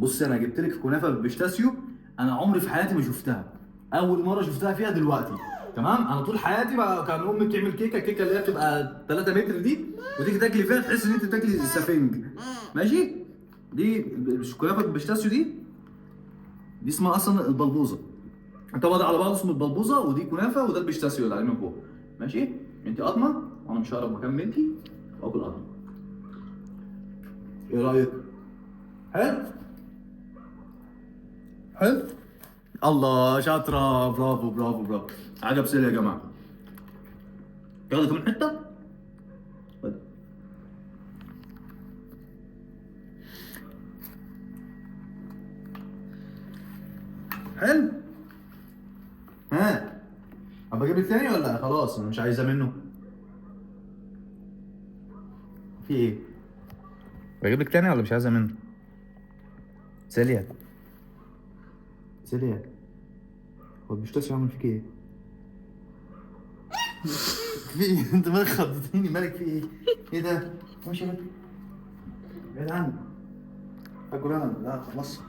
بص انا جبت لك كنافه بالبيستاشيو، انا عمري في حياتي ما شفتها، اول مره شفتها فيها دلوقتي. تمام، انا طول حياتي بقى كان امي بتعمل كيكه، الكيكه اللي هي بتبقى 3 متر دي، وتيجي تاكلي فيها تحس ان انت بتاكلي سفنج. ماشي. دي الكنافه بالبيستاشيو دي اسمها اصلا البلبوزه. طبعا ده على بعض اسمه البلبوزه، ودي كنافه، وده البيستاشيو اللي عليه من فوق. ماشي. انت قطمه وانا مش هقرب مكان بنتي واكل قطمه. ايه رايك؟ حلو. حلو. الله شاطرة، برافو برافو برافو. عجب سيل يا جماعة. يلا كمان حتة. خد. حلو. ها، ابقى اجيب لك تاني ولا خلاص مش عايزة منه؟ في ايه؟ بجيب لك تاني ولا مش عايزة منه؟ سيليا. سيليا. هو مش يعمل فيك ايه؟ في ايه؟ انت مالك خضتني، مالك في ايه؟ ايه ده؟ ماشي. بعيد عني. اكل انا، لا خلاص.